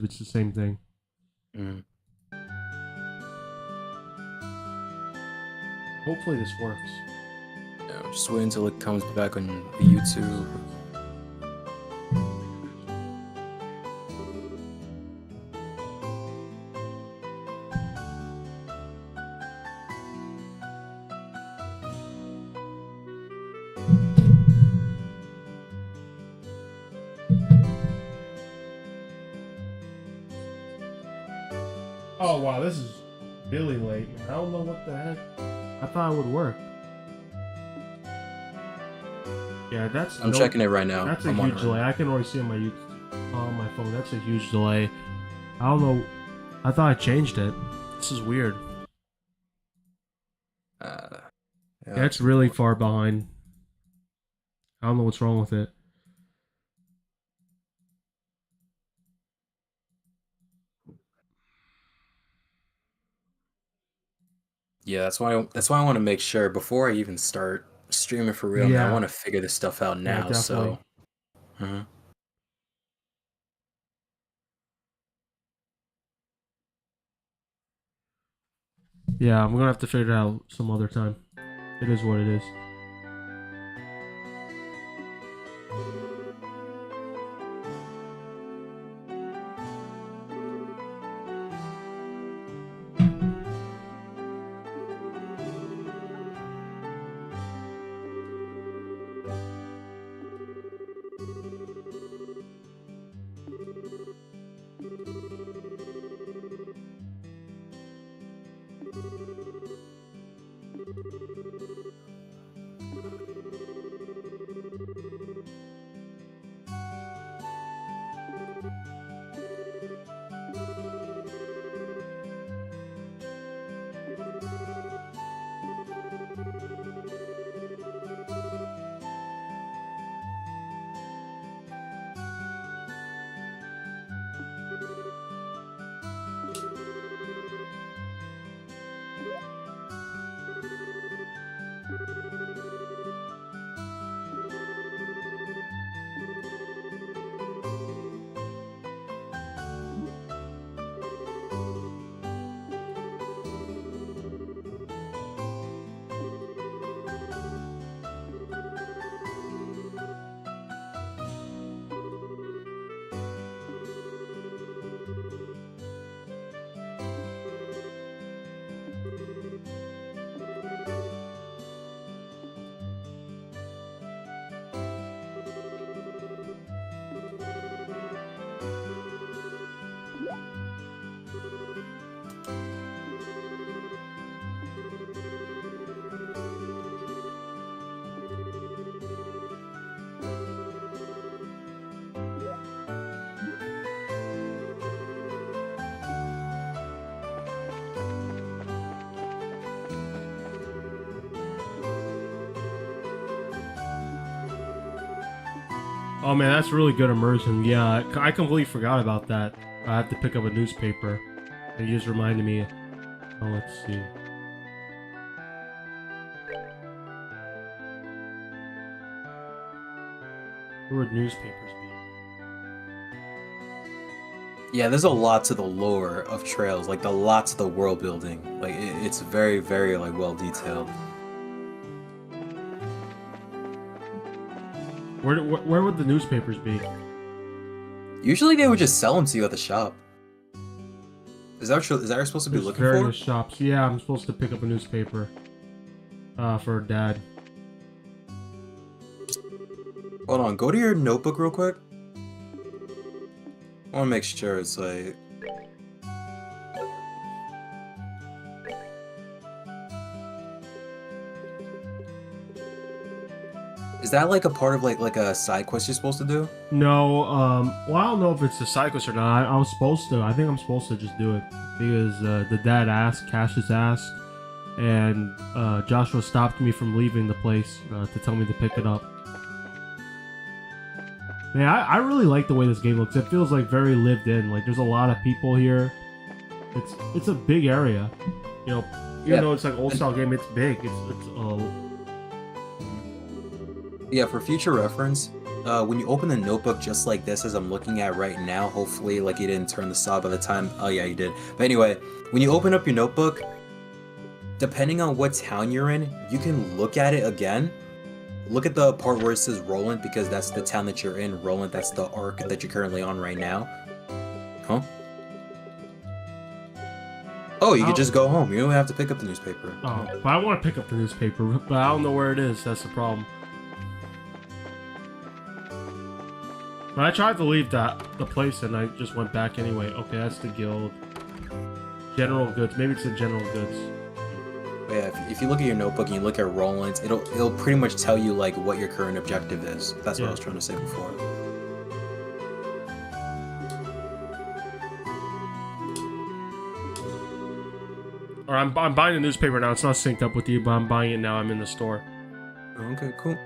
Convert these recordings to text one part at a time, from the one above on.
It's the same thing. Mm. Hopefully this works. Yeah, just wait until it comes back on the YouTube. Oh wow, this is really late, man. I don't know what the heck. I thought it would work. Yeah, that's. I'm checking it right now. That's a I'm on huge it delay. right I can already see on my phone. That's a huge delay. I don't know. I thought I changed it. This is weird. now. Yeah, it's really far behind. I don't know what's wrong with it. Yeah, that's why I want to make sure before I even start streaming for real, man. I Yeah. want to figure this stuff out Yeah, now. definitely. So, mhm. Yeah, I'm gonna have to figure it out some other time. It is what it is. Oh man, that's really good immersion. Yeah, I completely forgot about that. I have to pick up a newspaper. And you just reminded me. Oh, let's see. Where would newspapers be? Yeah, there's a lot to the lore of Trails, like the lot to the world building. Like it's very, very like well detailed. Where would the newspapers be? Usually they would just sell them to you at the shop. Is that what you're supposed to be There's looking various for? shops. Yeah, I'm supposed to pick up a newspaper. For Dad. Hold on, go to your notebook real quick. I want to make sure it's like. Is that like a part of like a side quest you're supposed to do? No, well, I don't know if it's a side quest or not. I was supposed to. I think I'm supposed to just do it because the dad asked, Cassius asked, and Joshua stopped me from leaving the place to tell me to pick it up. Man, I really like the way this game looks. It feels like very lived in. Like there's a lot of people here. It's a big area. You know, even though it's like old style game, it's big. It's Yeah, for future reference, when you open the notebook just like this, as I'm looking at right now, hopefully, like, you didn't turn the saw by the time. Oh yeah, you did. But anyway, when you open up your notebook, depending on what town you're in, you can look at it again. Look at the part where it says Roland, because that's the town that you're in. Roland, that's the arc that you're currently on right now. Huh? Oh, you could just go home. You don't have to pick up the newspaper. Oh, but I want to pick up the newspaper, but I don't know where it is. That's the problem. But I tried to leave the place and I just went back anyway. Okay, that's the guild. General goods. Maybe it's the general goods. But yeah, if you look at your notebook and you look at Roland's, it'll pretty much tell you like what your current objective is. That's what I was trying to say before. Or I'm buying the newspaper now. It's not synced up with you, but I'm buying it now. I'm in the store. Okay, cool.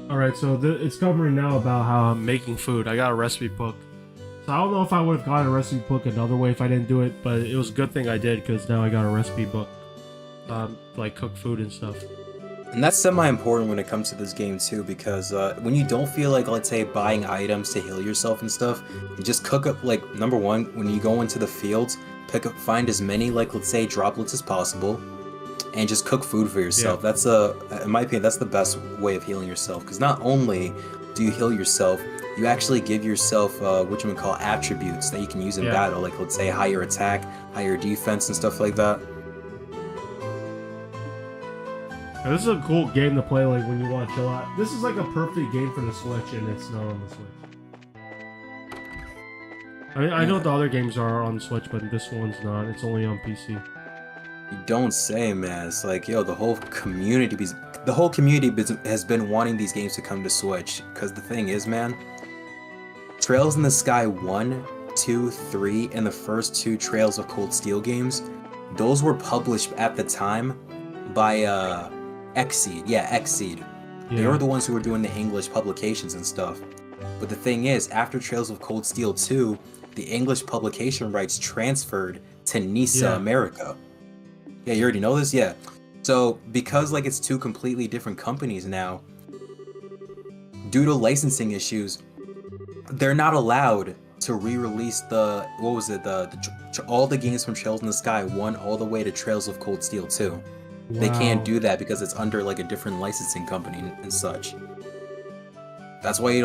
Alright, so it's covering now about how I'm making food. I got a recipe book. So I don't know if I would have gotten a recipe book another way if I didn't do it, but it was a good thing I did because now I got a recipe book. Like cook food and stuff. And that's semi-important when it comes to this game too, because when you don't feel like, let's say, buying items to heal yourself and stuff, you just cook up, like, number one, when you go into the fields, find as many, like, let's say, droplets as possible, and just cook food for yourself. Yeah. That's in my opinion, that's the best way of healing yourself, because not only do you heal yourself, you actually give yourself what you would call attributes that you can use in battle, like, let's say, higher attack, higher defense, and stuff like that. Now, this is a cool game to play, like, when you want to chill out. This is like a perfect game for the Switch, and it's not on the Switch. I mean, I know the other games are on the Switch, but this one's not. It's only on PC. You don't say, man. It's like, yo, the whole community has been wanting these games to come to Switch. Because the thing is, man, Trails in the Sky 1, 2, 3, and the first two Trails of Cold Steel games, those were published at the time by Xseed. Yeah, Xseed. Yeah. They were the ones who were doing the English publications and stuff. But the thing is, after Trails of Cold Steel 2, the English publication rights transferred to Nisa America. Yeah, you already know this? Yeah. So, because like it's two completely different companies now, due to licensing issues, they're not allowed to re-release the, what was it, all the games from Trails in the Sky 1 all the way to Trails of Cold Steel 2. Wow. They can't do that because it's under like a different licensing company and such. That's why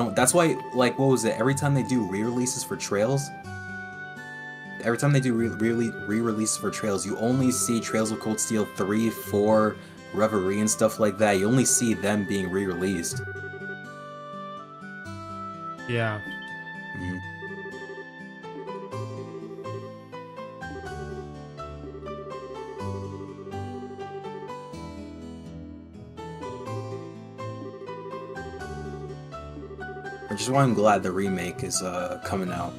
like, what was it, every time they do re-releases for Trails, every time they do re-releases for Trails, you only see Trails of Cold Steel 3, 4, Reverie and stuff like that. You only see them being re-released. Yeah. Mm-hmm. Which is why I'm glad the remake is coming out.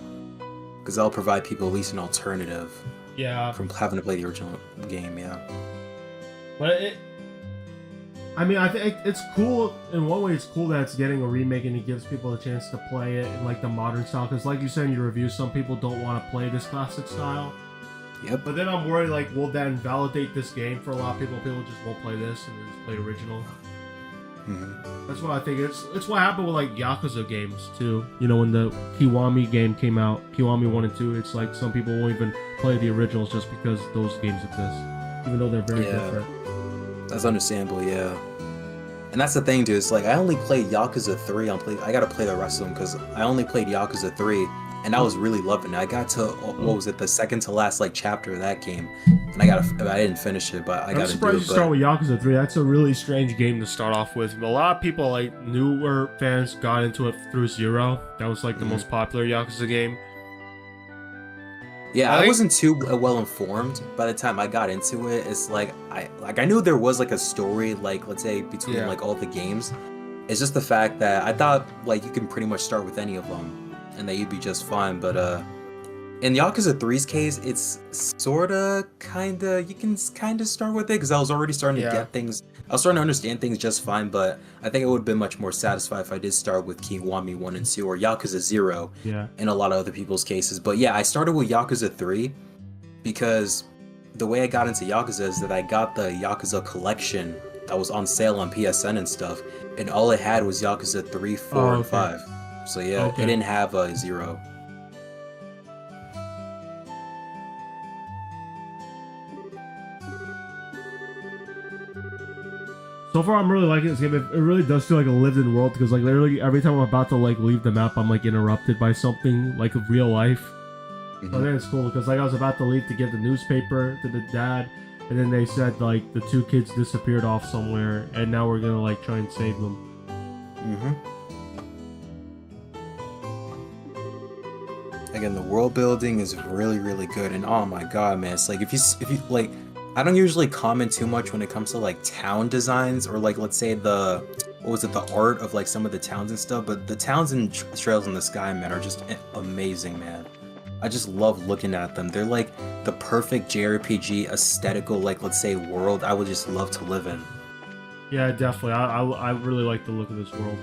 Because that'll provide people at least an alternative. Yeah. From having to play the original game, yeah. But I mean, I think it's cool in one way. It's cool that it's getting a remake and it gives people a chance to play it in like the modern style. Because, like you said in your review, some people don't want to play this classic style. Yep. But then I'm worried, like, will that invalidate this game for a lot of people? People just won't play this and just play original. That's what I think. It's what happened with like Yakuza games too. You know, when the Kiwami game came out, Kiwami 1 and 2, it's like some people won't even play the originals just because those games exist, even though they're very different. That's understandable, yeah. And that's the thing, dude. It's like I only played Yakuza 3 I gotta play the rest of them because I only played Yakuza 3, and I was really loving it. I got to what was it, the second to last like chapter of that game, and I didn't finish it, but I gotta do it. I'm surprised you start with Yakuza 3. That's a really strange game to start off with. A lot of people, like newer fans, got into it through Zero. That was like the most popular Yakuza game. Yeah, I wasn't too well informed by the time I got into it. It's like I knew there was like a story, like let's say between like all the games. It's just the fact that I thought like you can pretty much start with any of them and that you'd be just fine. But in Yakuza 3's case, it's sorta kinda you can kinda start with it because I was already starting to get things. I was starting to understand things just fine, but I think it would have been much more satisfied if I did start with Kiwami 1 and 2 or Yakuza 0 in a lot of other people's cases. But yeah, I started with Yakuza 3 because the way I got into Yakuza is that I got the Yakuza collection that was on sale on PSN and stuff, and all it had was Yakuza 3, 4, and 5. So yeah, it didn't have a 0. So far, I'm really liking this game. It really does feel like a lived-in world because, like, literally every time I'm about to like leave the map, I'm like interrupted by something like of real life. So I think it's cool because, like, I was about to leave to give the newspaper to the dad, and then they said like the 2 kids disappeared off somewhere, and now we're gonna like try and save them. Again, the world building is really, really good, and oh my god, man, it's like if you like. I don't usually comment too much when it comes to like town designs or like let's say the art of like some of the towns and stuff, but the towns in Trails in the Sky, man, are just amazing, man. I just love looking at them. They're like the perfect JRPG aesthetical, like let's say world I would just love to live in. Yeah, definitely. I really like the look of this world.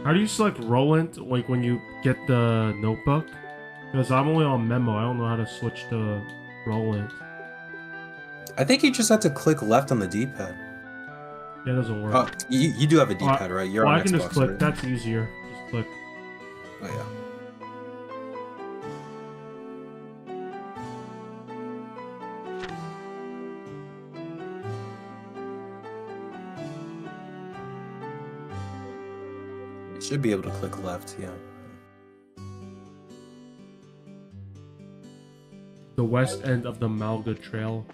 How do you select Roland, like, when you get the notebook? Because I'm only on Memo. I don't know how to switch to Roland. I think you just have to click left on the D-pad. Yeah, it doesn't work. Oh, you do have a D-pad, right? You're on I can Xbox, just click. right? That's easier. Just click. Oh, yeah. Should be able to click left, yeah. The west end of the Malga Trail.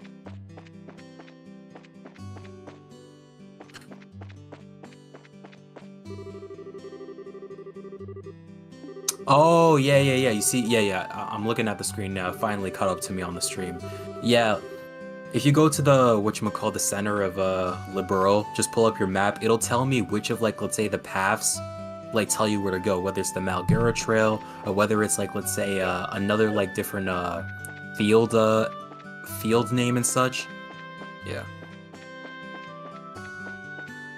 Oh, yeah. You see, yeah. I'm looking at the screen now. It finally caught up to me on the stream. Yeah. If you go to the, whatchamacallit, the center of Liberal, just pull up your map. It'll tell me which of, like, let's say the paths like tell you where to go, whether it's the Malgura Trail or whether it's like let's say another like different field name and such. Yeah.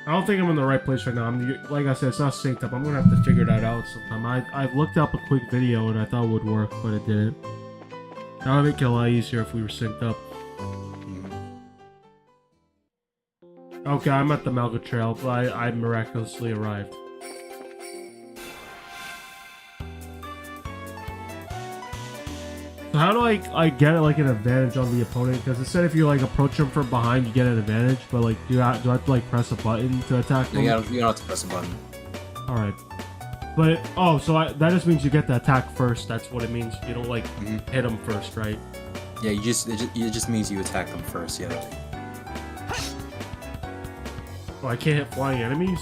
I don't think I'm in the right place right now. Like I said, it's not synced up. I'm gonna have to figure that out sometime. I looked up a quick video and I thought it would work, but it didn't. That would make it a lot easier if we were synced up. Okay, I'm at the Malga Trail, but I miraculously arrived. So how do I get like an advantage on the opponent? Because it said if you like approach them from behind, you get an advantage. But like, do I have to like press a button to attack them? You don't have to press a button. All right. But so that just means you get the attack first. That's what it means. You don't like hit them first, right? Yeah, it just means you attack them first. Yeah. Oh, I can't hit flying enemies?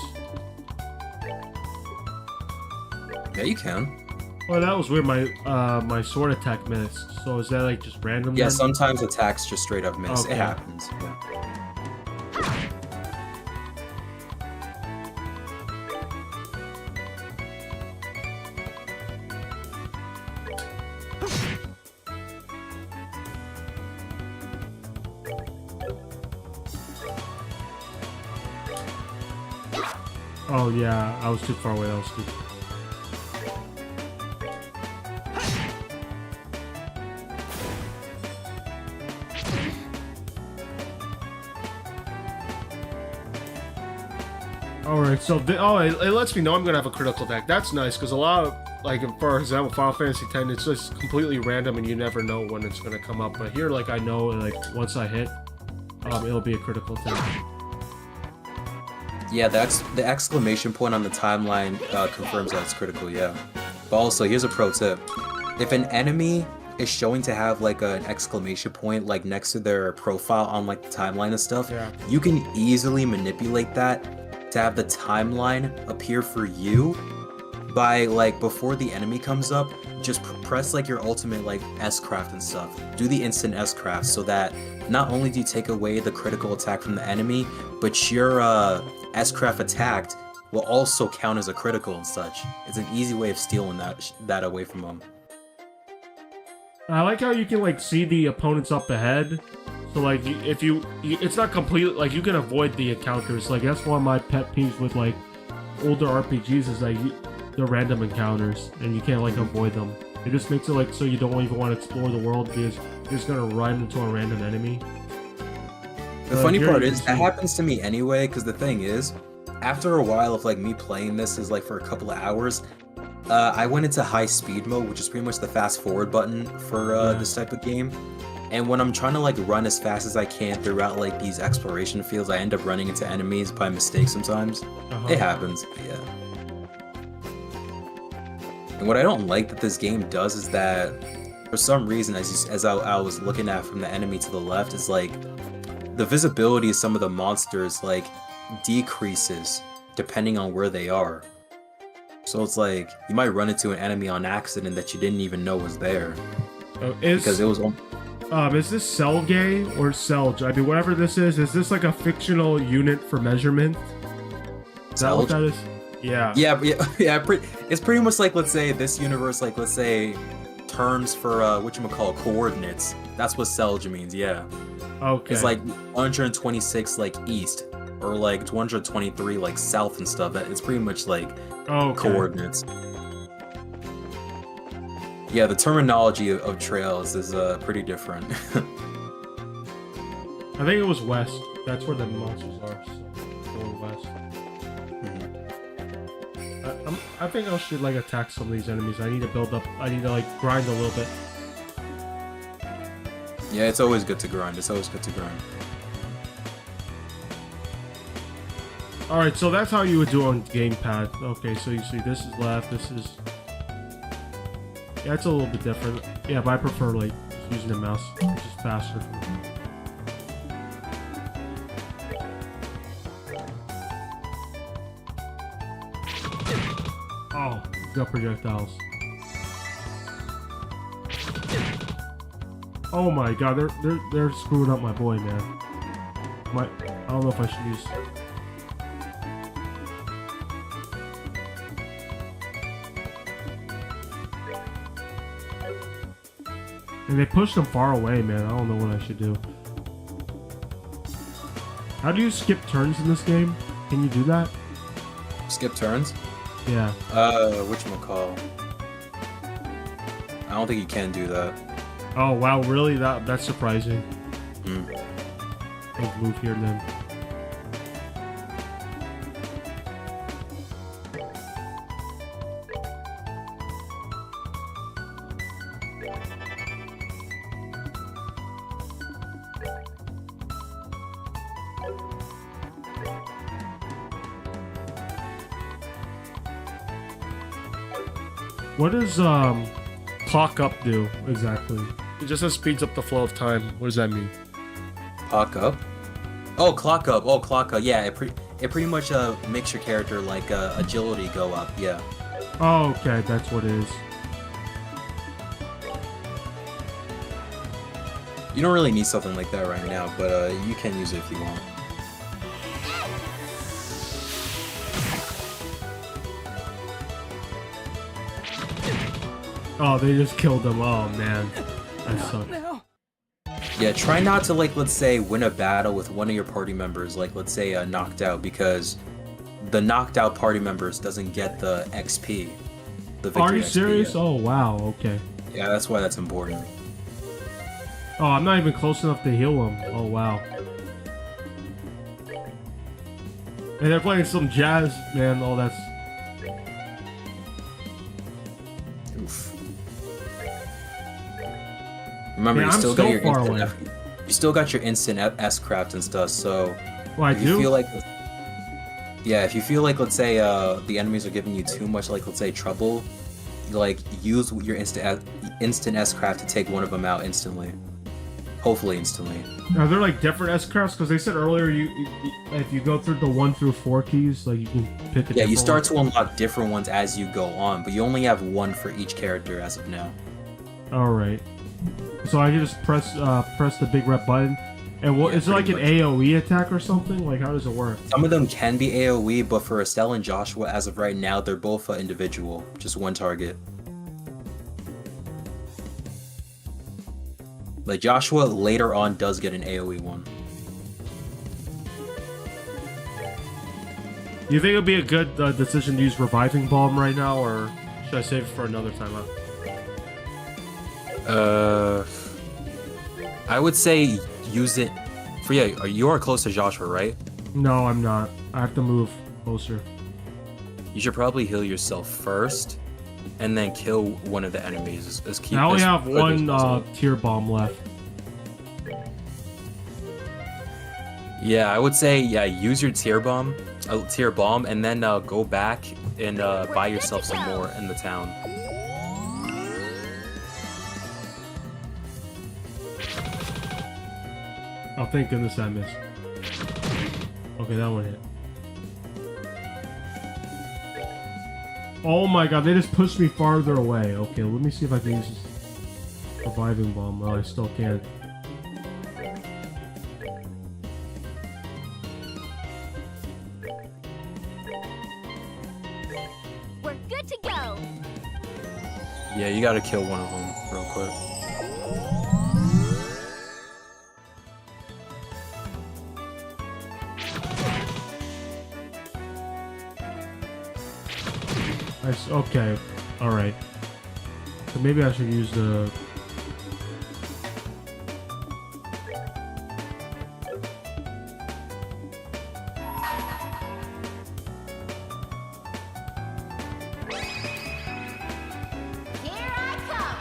Yeah, you can. Oh, that was weird. My sword attack missed. So is that like just random? Yeah, then? sometimes attacks just straight up miss. Okay. It happens. Yeah. Oh yeah, I was too far away. That was too. Alright, so it lets me know I'm gonna have a critical attack. That's nice because a lot of, like, for example, Final Fantasy X, it's just completely random and you never know when it's gonna come up. But here, like, I know, like, once I hit, it'll be a critical attack. Yeah, the exclamation point on the timeline confirms that it's critical, yeah. But also, here's a pro tip. If an enemy is showing to have like an exclamation point like next to their profile on like the timeline and stuff, Yeah. you can easily manipulate that to have the timeline appear for you by like before the enemy comes up, just press like your ultimate like S-craft and stuff. Do the instant S-craft so that not only do you take away the critical attack from the enemy, but your S-craft attacked will also count as a critical and such. It's an easy way of stealing that away from them. I like how you can like see the opponents up ahead. So like if you it's not completely like you can avoid the encounters. Like that's one of my pet peeves with like older RPGs is like they're random encounters and you can't like avoid them. It just makes it like so you don't even want to explore the world because you're just gonna run into a random enemy. The funny part is that happens to me anyway, because the thing is, after a while of like me playing this is like for a couple of hours, I went into high speed mode, which is pretty much the fast forward button for this type of game. And when I'm trying to like run as fast as I can throughout like these exploration fields, I end up running into enemies by mistake sometimes. It happens, but yeah. And what I don't like that this game does is that, for some reason, as I was looking at from the enemy to the left, is like the visibility of some of the monsters like decreases depending on where they are. So it's like you might run into an enemy on accident that you didn't even know was there. Because it was. Is this Celgay or Celge? I mean, whatever this is this like a fictional unit for measurement? Is that what that is? Yeah. Yeah. It's pretty much like, let's say, this universe, like, let's say, terms for, whatchamacallit, coordinates. That's what Celge means, yeah. Okay. It's like 126, like, east, or like 223, like, south and stuff. It's pretty much like coordinates. Yeah, the terminology of trails is pretty different. I think it was west. That's where the monsters are. So going west. I think I should like attack some of these enemies. I need to build up. I need to like grind a little bit. Yeah, it's always good to grind. All right, so that's how you would do on gamepad. Okay, so you see this is left. This is. Yeah, it's a little bit different. Yeah, but I prefer like just using the mouse, which is faster for me. Oh, got projectiles. Oh my god, they're screwing up my boy, man. I don't know if I should use. And they pushed him far away, man. I don't know what I should do. How do you skip turns in this game? Can you do that? Skip turns? Yeah. Whatchamacallit? I don't think you can do that. Oh wow, really? That's surprising. I'll move here then. What does clock up do exactly? It just says speeds up the flow of time. What does that mean? Clock up? Oh, clock up. Oh, clock up. Yeah, it pretty much makes your character like agility go up. Yeah. Oh, okay, that's what it is. You don't really need something like that right now, but you can use it if you want. Oh, they just killed him. Oh man, that sucks. Yeah, try not to, like, let's say, win a battle with one of your party members, like, let's say, knocked out, because the knocked out party members doesn't get the XP. The victory Are you XP serious? yet. Oh wow, okay. Yeah, that's why that's important. Oh, I'm not even close enough to heal him. Oh wow. And they're playing some jazz, man. Oh, that's... Oof. Remember, Man, you I'm still got so your far instant away. you still got your instant S-craft and stuff, so Oh, I if you do? feel like, yeah, if you feel like, let's say, the enemies are giving you too much, like, let's say, trouble, like, use your instant S-craft to take one of them out instantly. Hopefully instantly. Are there like different S-crafts? Because they said earlier, if you go through the 1 through 4 keys, like you can pick a Yeah, you different start one. to unlock different ones as you go on, but you only have one for each character as of now. All right. So I can just press the big red button, and what Yeah, is it like an pretty AOE attack or something? Like how does it work? Some of them can be AoE, but for Estelle and Joshua, as of right now, they're both individual, just one target. Like Joshua later on does get an AoE one. Do you think it'd be a good decision to use reviving bomb right now, or should I save it for another time out? I would say use it for, yeah, you are close to Joshua, right? No, I'm not. I have to move closer. You should probably heal yourself first, and then kill one of the enemies. I only have one tier bomb left. Yeah, I would say, yeah, use your tier bomb, and then go back and buy yourself some more in the town. Oh, thank goodness I missed. Okay, that one hit. Oh my god, they just pushed me farther away. Okay, let me see if I can use this reviving bomb. Oh, I still can't. We're good to go. Yeah, you gotta kill one of them real quick. Okay, alright. So maybe I should use the... Here I come.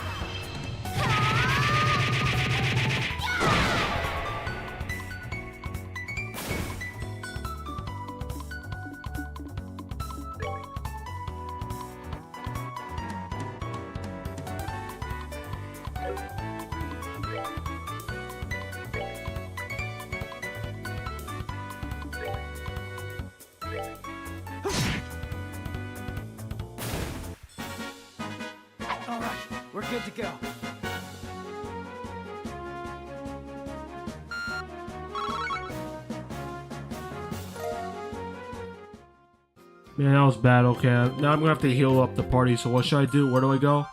All right, we're good to go. Man, that was bad. Okay, now I'm gonna have to heal up the party. So what should I do? Where do I go?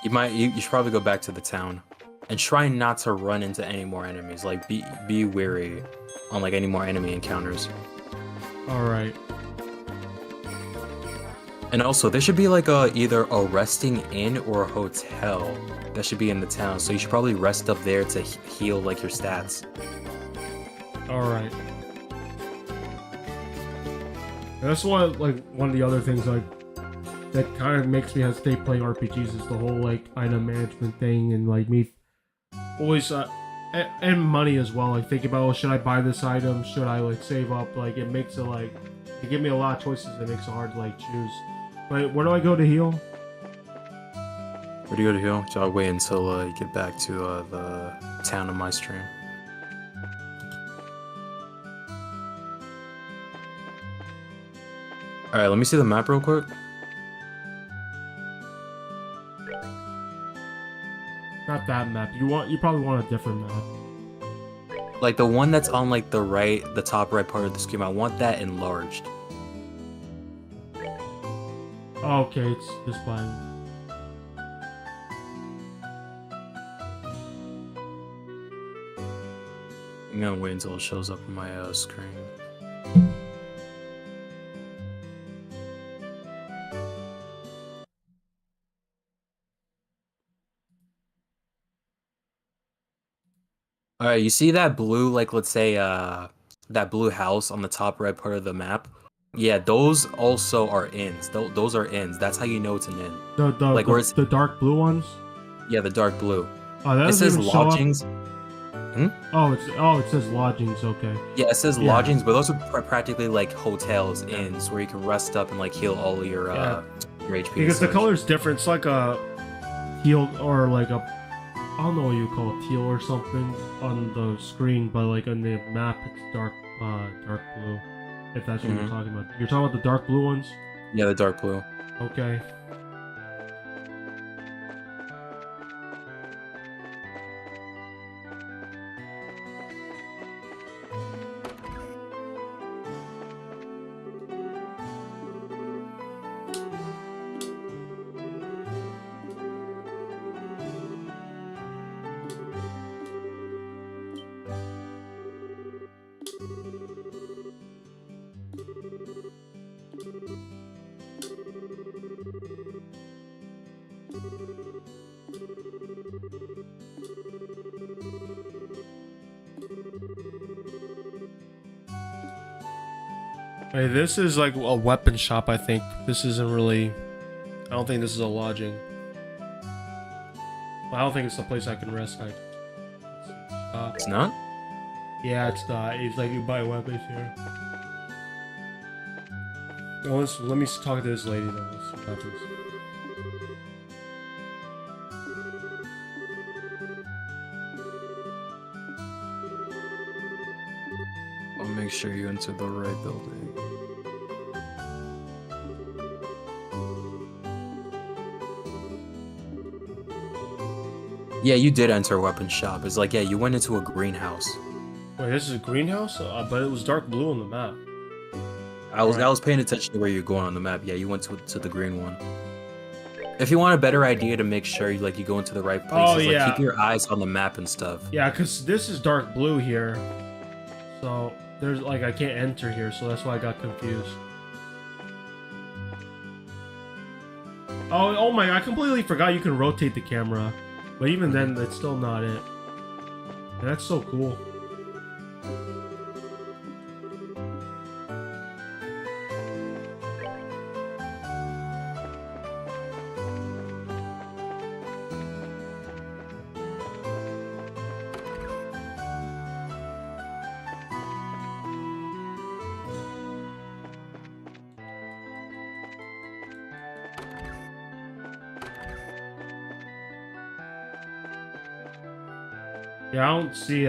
You should probably go back to the town, and try not to run into any more enemies. Like be wary on like any more enemy encounters. Alright. And also, there should be like either a resting inn or a hotel that should be in the town. So you should probably rest up there to heal like your stats. Alright. That's one of the other things like that kind of makes me hesitate playing RPGs is the whole like item management thing and like me always and money as well. Like thinking about, well, should I buy this item? Should I like save up? Like it makes it like it give me a lot of choices. It makes it hard to like choose. But where do I go to heal? Where do you go to heal? So I'll wait until you get back to the town of my stream. Alright, let me see the map real quick. Not not that map. You probably want a different map. Like the one that's on like the top right part of the screen. I want that enlarged. Oh, okay, it's displaying. I'm gonna wait until it shows up on my screen. All right, you see that blue, like let's say that blue house on the top right part of the map? Yeah, those also are inns. Those are inns. That's how you know it's an inn. Like where it's the dark blue ones. yeah, the dark blue. Oh, that It doesn't says even show up. lodgings. It says lodgings. Okay. Yeah, it says Yeah. lodgings, but those are practically like hotels, inns, where you can rest up and like heal all of your your HP. Because the and such. color's different. It's like a teal or like a I don't know what you call it, teal or something on the screen, but like on the map it's dark blue. If that's what you're talking about. You're talking about the dark blue ones? Yeah, the dark blue. Okay. Hey, this is like a weapon shop, I think. This isn't really... I don't think this is a lodging. I don't think it's the place I can rest. It's not? Yeah, it's not. It's like you buy weapons here. Oh, let me talk to this lady though. Let's see what happens. I'll make sure you enter the right building. Yeah, you did enter a weapon shop. It's like, yeah, you went into a greenhouse. Wait, this is a greenhouse? But it was dark blue on the map. I was paying attention to where you're going on the map. Yeah, you went to the green one. If you want a better idea to make sure you go into the right places, yeah. like keep your eyes on the map and stuff. Yeah, because this is dark blue here. So, there's like, I can't enter here, so that's why I got confused. Oh my, I completely forgot you can rotate the camera. But even then, that's still not it. And that's so cool. Yeah, I don't see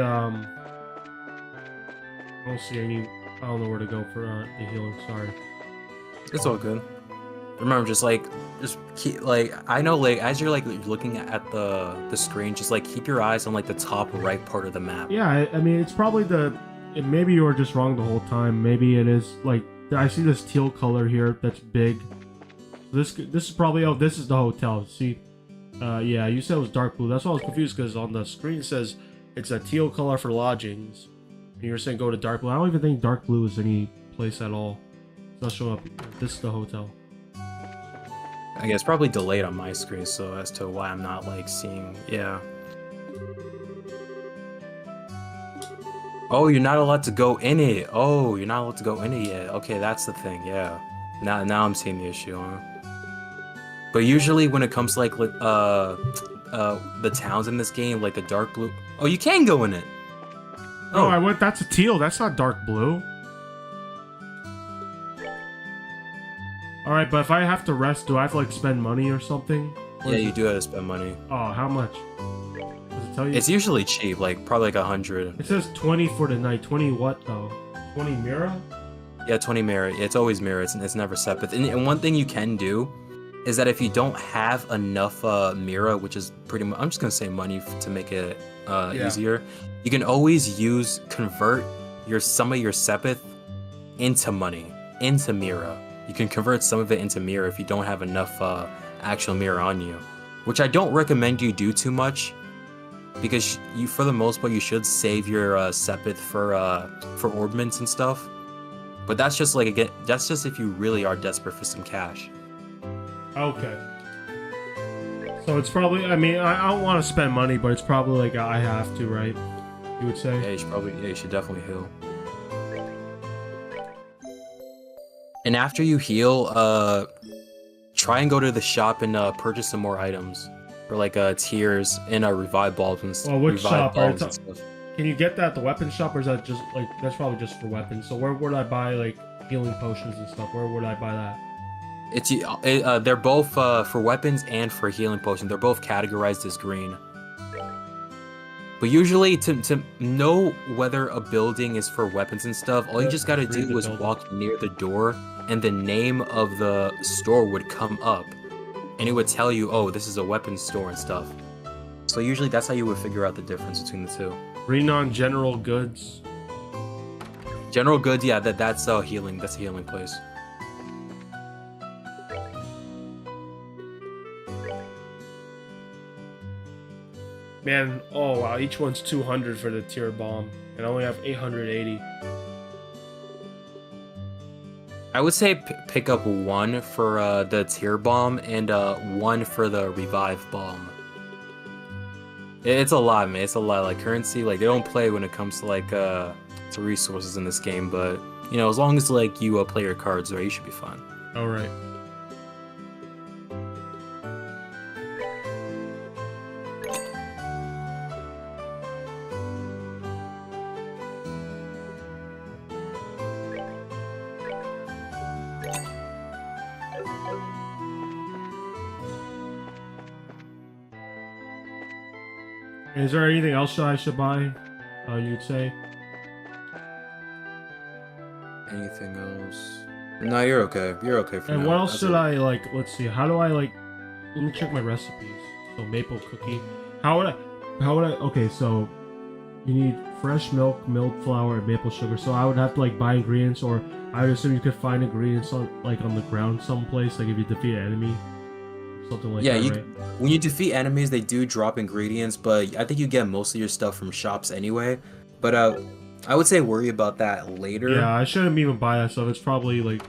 any. I don't know where to go for the healing. Sorry. It's all good. Remember, just keep, like, I know, like, as you're like looking at the screen, just like keep your eyes on like the top right part of the map. Yeah, I mean, it's probably maybe you were just wrong the whole time. Maybe it is like I see this teal color here that's big. This is probably this is the hotel. See, yeah, you said it was dark blue. That's why I was confused because on the screen it says it's a teal color for lodgings. And you're saying go to dark blue. I don't even think dark blue is any place at all. It's not showing up. This is the hotel. I guess probably delayed on my screen, so as to why I'm not like seeing. Yeah. Oh, you're not allowed to go in it. Oh, you're not allowed to go in it yet. Okay, that's the thing. Yeah. Now I'm seeing the issue, huh? But usually when it comes to like the towns in this game, like the dark blue. Oh, you can go in it. Oh, I went. That's a teal. That's not dark blue. All right, but if I have to rest, do I have to like spend money or something? Or Yeah, is you it- do have to spend money. Oh, how much? Does it tell you? It's usually cheap, like probably like 100. It says 20 for the night. 20 what though? 20 mira? Yeah, 20 merit. It's always merit. It's never set. But and one thing you can do is that if you don't have enough Mira, which is pretty much, I'm just gonna say money to make it easier, you can always convert some of your Sepith into money, into Mira. You can convert some of it into Mira if you don't have enough actual Mira on you, which I don't recommend you do too much, because you, for the most part, you should save your Sepith for orbments and stuff. But that's just like, again, that's just if you really are desperate for some cash. Okay. So it's probably, I mean, I don't want to spend money, but it's probably like I have to, right? You would say? Yeah, you should definitely heal. And after you heal, try and go to the shop and purchase some more items for like tears and revive bulbs and stuff. Well, which shop? Can you get that at the weapon shop, or is that just like, that's probably just for weapons? So where would I buy like healing potions and stuff? Where would I buy that? They're both for weapons and for healing potions. They're both categorized as green. But usually, to know whether a building is for weapons and stuff, all you just gotta do is walk near the door, and the name of the store would come up, and it would tell you, oh, this is a weapons store and stuff. So usually that's how you would figure out the difference between the two. Renon General Goods. General Goods, yeah, that's a healing place. Man, oh wow, each one's 200 for the tier bomb, and I only have 880. I would say pick up one for the tier bomb and one for the revive bomb. It's a lot, man. It's a lot. Like currency, like they don't play when it comes to like to resources in this game, but you know, as long as like you play your cards right, you should be fine. All right. Is there anything else that I should buy? You'd say? Anything else? No, you're okay. You're okay for now. And what else should I like? Let's see. How do I like? Let me check my recipes. So maple cookie. How would I? Okay, so you need fresh milk, milk flour, and maple sugar. So I would have to like buy ingredients, or I would assume you could find ingredients on the ground someplace, like if you defeat an enemy. Something like that, right? When you defeat enemies, they do drop ingredients, but I think you get most of your stuff from shops anyway. But I would say worry about that later. Yeah, I shouldn't even buy that stuff. It's probably like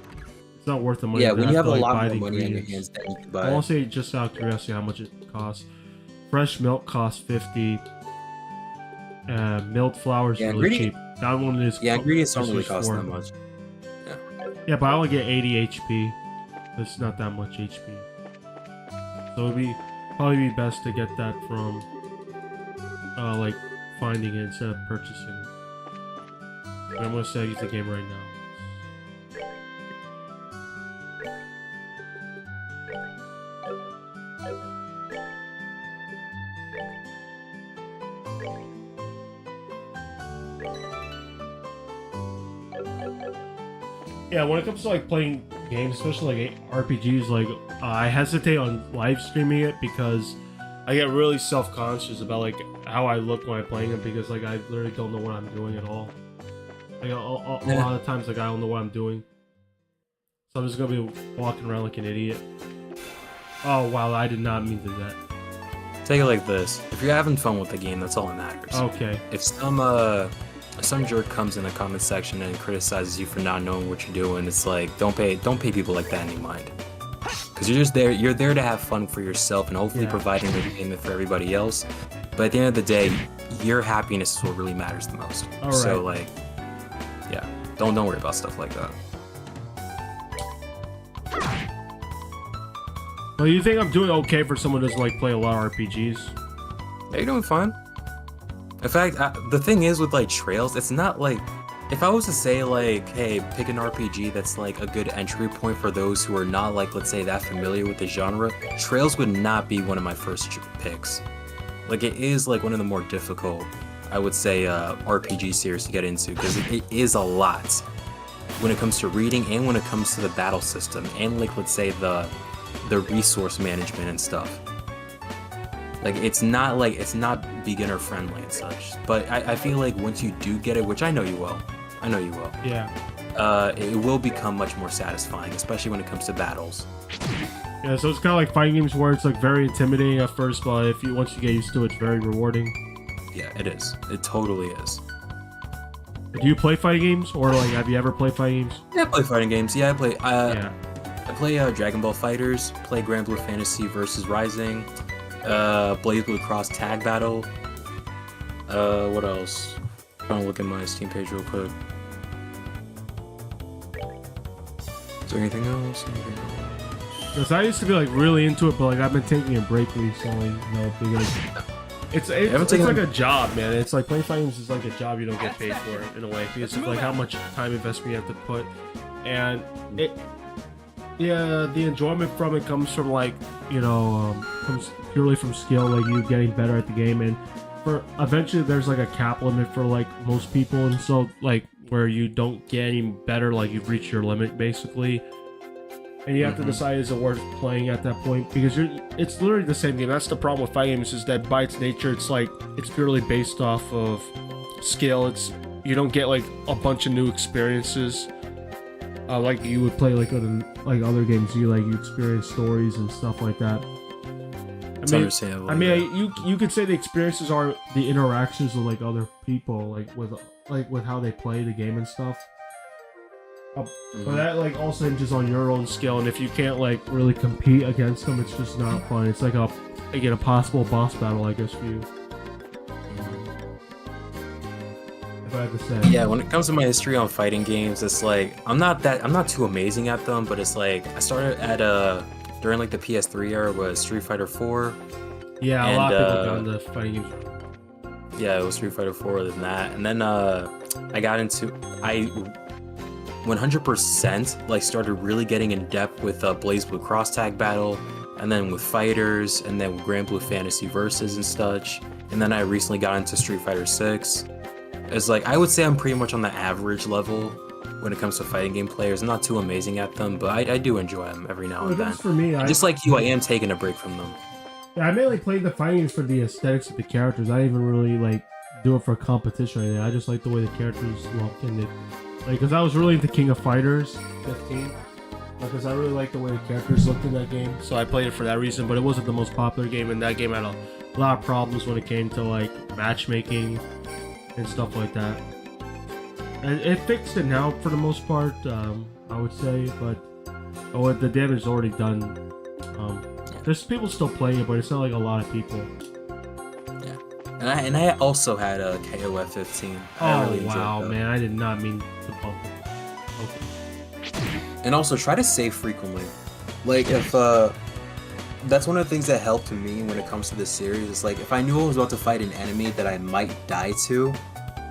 it's not worth the money. Yeah, when you have to, a like, lot buy more money on your hands, then you can buy. I want to say just out of curiosity how much it costs. Fresh milk costs 50. Milled flour is really cheap. That one is ingredients don't really cost that much. Yeah, but I only get 80 HP. It's not that much HP. So it'd probably be best to get that from like finding it instead of purchasing it. But I'm gonna say use the game right now. Yeah, when it comes to like playing games, especially like RPGs, like I hesitate on live streaming it because I get really self-conscious about like how I look when I'm playing it, because like I literally don't know what I'm doing at all. Like a lot of times, like I don't know what I'm doing, so I'm just gonna be walking around like an idiot. Oh wow, I did not mean to do that. Take it like this: if you're having fun with the game, that's all that matters. Okay. If some jerk comes in the comment section and criticizes you for not knowing what you're doing, it's like don't pay people like that any mind, because you're there to have fun for yourself and hopefully providing entertainment for everybody else. But at the end of the day, your happiness is what really matters the most. All right. So like, yeah, don't worry about stuff like that. Well, you think I'm doing okay for someone who doesn't like play a lot of RPGs? Yeah, you're doing fine. In fact, the thing is with like Trails, it's not like, if I was to say like, hey, pick an RPG that's like a good entry point for those who are not like, let's say, that familiar with the genre, Trails would not be one of my first picks. Like it is like one of the more difficult, I would say, RPG series to get into, because it is a lot when it comes to reading and when it comes to the battle system and like, let's say, the the resource management and stuff. Like it's not beginner friendly and such. But I feel like once you do get it, which I know you will, Yeah. it will become much more satisfying, especially when it comes to battles. Yeah, so it's kind of like fighting games where it's like very intimidating at first, but once you get used to it, it's very rewarding. Yeah, it is. It totally is. Do you play fighting games, or like have you ever played fighting games? Yeah, I play fighting games. Yeah, I play. Yeah. I play Dragon Ball Fighters. Play Grand Blue Fantasy versus Rising. Blaze Blue Cross Tag Battle. What else? I'm trying to look at my Steam page real quick. Is there anything else? Because I used to be like really into it, but like I've been taking a break recently, you know, because it's like a job, man. It's like playing fighting games is like a job you don't get paid for in a way, because of like how much time investment you have to put, and the enjoyment from it comes from like, you know, comes purely from skill, like you getting better at the game, and for eventually there's like a cap limit for like most people, and so like where you don't get any better, like you've reached your limit basically. And you have to decide, is it worth playing at that point? Because it's literally the same game. That's the problem with fighting games, is that by its nature, it's like it's purely based off of skill. You don't get like a bunch of new experiences, like you would play like other games. You experience stories and stuff like that. It's understandable. I mean, you could say the experiences are the interactions with like other people, with how they play the game and stuff. But that like also hinges on your own skill, and if you can't like really compete against them, it's just not fun. It's like a possible boss battle, I guess, for you. If I had to say. Yeah, when it comes to my history on fighting games, it's like I'm not too amazing at them, but it's like I started at during like the PS3 era was Street Fighter 4. Yeah, a lot of people got into fighting games. Yeah, it was Street Fighter 4 than that, and then I got into 100% like started really getting in depth with Blaze Blue Cross Tag Battle, and then with Fighters, and then with Grand Blue Fantasy Versus and such, and then I recently got into Street Fighter 6. It's like I would say I'm pretty much on the average level when it comes to fighting game players. I'm not too amazing at them, but I do enjoy them every now and then. For me, just like you, I am taking a break from them. Yeah, I mainly played the fighting games for the aesthetics of the characters. I didn't even really like do it for competition or anything. I just like the way the characters look, and it. Like, because I was really into King of Fighters 15, because I really liked the way the characters looked in that game, so I played it for that reason. But it wasn't the most popular game, and that game had a lot of problems when it came to like matchmaking and stuff like that. And it fixed it now for the most part, I would say, but the damage is already done. There's people still playing it, but it's not like a lot of people. And I also had a KOF 15. Wow, man! I did not mean to bump it. Okay. And also try to save frequently. Like if that's one of the things that helped me when it comes to this series. Is like if I knew I was about to fight an enemy that I might die to,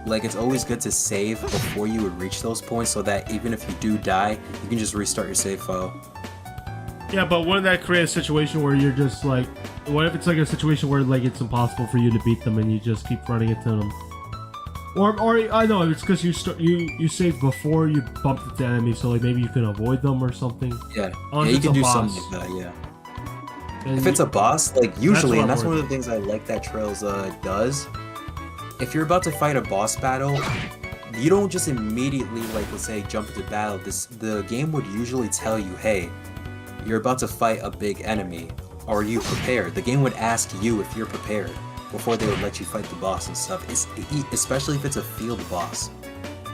like it's always good to save before you would reach those points, so that even if you do die, you can just restart your save file. Yeah, but wouldn't that create a situation where you're just like, what if it's like a situation where like it's impossible for you to beat them and you just keep running into them? Or I know it's because you saved before you bumped into enemies, so like maybe you can avoid them or something. Yeah, you can do something like that. Yeah. And if it's a boss, like usually, and that's one of the things I like that Trails does. If you're about to fight a boss battle, you don't just immediately like let's say jump into battle. The game would usually tell you, hey, you're about to fight a big enemy. Are you prepared? The game would ask you if you're prepared before they would let you fight the boss and stuff. Especially if it's a field boss.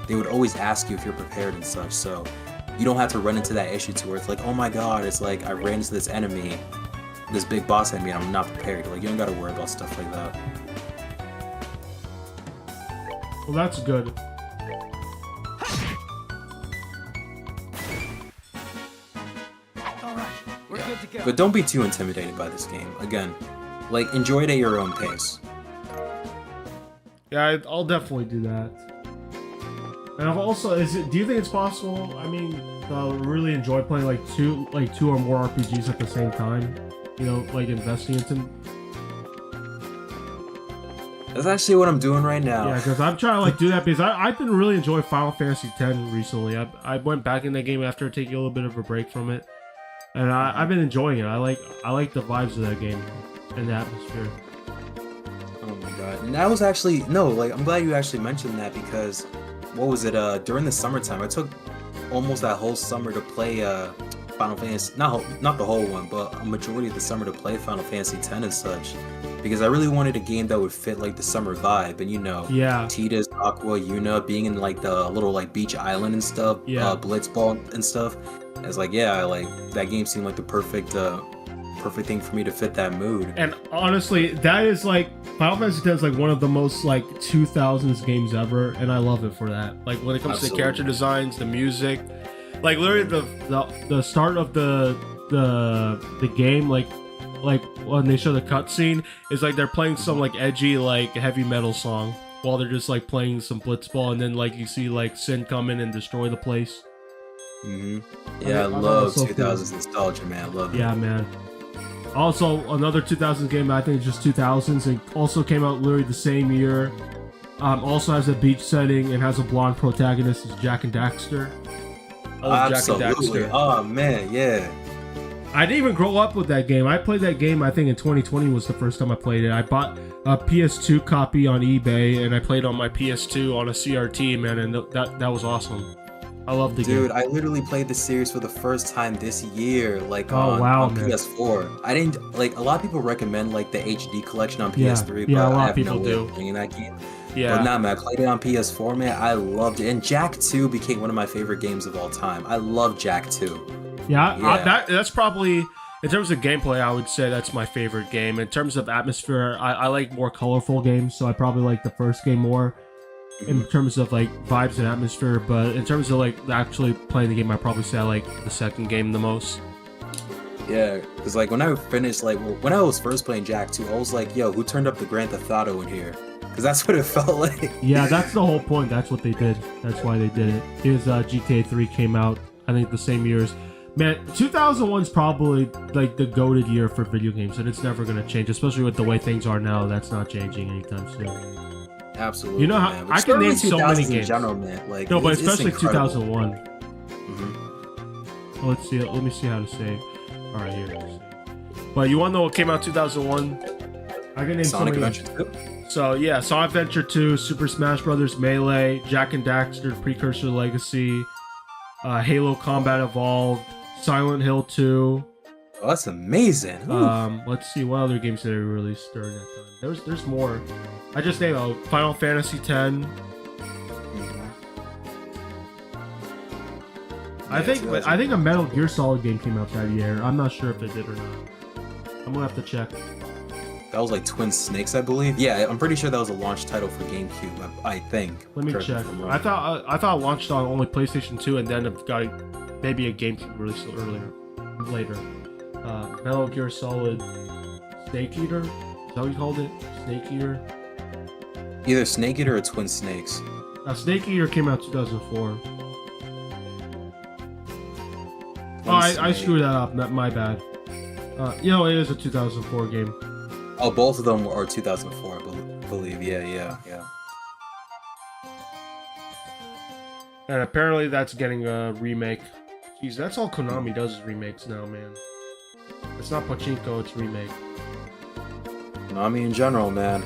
They would always ask you if you're prepared and such, so you don't have to run into that issue to where it's like, oh my god, it's like I ran into this enemy, this big boss enemy, and I'm not prepared. Like, you don't gotta worry about stuff like that. Well, that's good. But don't be too intimidated by this game. Again, like, enjoy it at your own pace. Yeah, I'll definitely do that. And I've also, do you think it's possible, I mean, to really enjoy playing like two or more RPGs at the same time? You know, like investing into them? That's actually what I'm doing right now. Yeah, because I'm trying to like do that because I've been really enjoying Final Fantasy X recently. I went back in that game after taking a little bit of a break from it. and I've been enjoying it. I like the vibes of that game and the atmosphere. Oh my god. And that was actually no, like I'm glad you actually mentioned that because what was it? During the summertime, I took almost that whole summer to play Final Fantasy. Not the whole one, but a majority of the summer to play Final Fantasy X and such. Because I really wanted a game that would fit like the summer vibe, and you know, Yeah. Tidus, Aqua, Yuna being in like the little like beach island and stuff, Yeah. Blitzball and stuff. I was like, yeah, like that game seemed like the perfect thing for me to fit that mood. And honestly, that is like Final Fantasy X is like one of the most like 2000s games ever, and I love it for that. Like when it comes Absolutely. to character designs, the music, like literally the start of the game, like when they show the cutscene, is like they're playing some like edgy like heavy metal song while they're just like playing some Blitzball, and then like you see like Sin come in and destroy the place. Yeah, I thought it was love so 2000s nostalgia, man. I love it. Yeah, man. Also, another 2000s game, I think it's just 2000s. It also came out literally the same year. Also has a beach setting and has a blonde protagonist, is Jak and Daxter. I love Jak and Absolutely. Daxter. Oh man, yeah. I didn't even grow up with that game. I played that game, I think, in 2020 was the first time I played it. I bought a PS2 copy on eBay, and I played on my PS2 on a CRT, man, and that was awesome. I love the game. Dude, I literally played the series for the first time this year, like Oh, on, wow, on man. PS4. I didn't like a lot of people recommend like the HD collection on Yeah, PS3, yeah, but a lot I of have people no way do. of playing that game. Yeah. But nah, man, I played it on PS4, man. I loved it, and Jak 2 became one of my favorite games of all time. I love Jak 2. Yeah, Yeah. that's probably, in terms of gameplay, I would say that's my favorite game. In terms of atmosphere, I like more colorful games, so I probably like the first game more in terms of like vibes and atmosphere. But in terms of like actually playing the game, I probably say I like the second game the most. Yeah, because like when I finished, like when I was first playing Jak 2, I was like, yo, who turned up the Grand Theft Auto in here? Because that's what it felt like. Yeah, that's the whole point. That's what they did. That's why they did it. Is GTA 3 came out, I think, the same year as. Man, 2001's probably like the goated year for video games, and it's never gonna change, especially with the way things are now. That's not changing anytime soon. Absolutely. You know how- man. I can name so many 2000s in games. general, man. Like, No, but it's especially incredible. 2001. Mhm. Oh, let's see. Let me see how to say. All right, here it is. But you want to know what came out 2001? I can name Sonic so many. Adventure 2. So yeah, Sonic Adventure 2, Super Smash Bros. Melee, Jak and Daxter Precursor Legacy, Halo Combat Evolved, Silent Hill 2. Oh, that's amazing. Ooh. Let's see what other games did they release during that time. There's more. I just named Final Fantasy X. I think a Metal Gear Solid game came out that year. I'm not sure if it did or not. I'm gonna have to check. That was like Twin Snakes, I believe. Yeah, I'm pretty sure that was a launch title for GameCube. I think. Let me Correct me check. if I'm wrong. I thought it launched on only PlayStation 2 and then it got maybe a GameCube release later. Metal Gear Solid Snake Eater. Is that what you called it? Snake Eater. Either Snake Eater or Twin Snakes. Snake Eater came out 2004. Twin Oh, I Snake. screwed that up. My bad. It is a 2004 game. Oh, both of them are 2004, I believe. Yeah. And apparently that's getting a remake. Jeez, that's all Konami does is remakes now, man. It's not Pachinko, it's remake. Konami in general, man.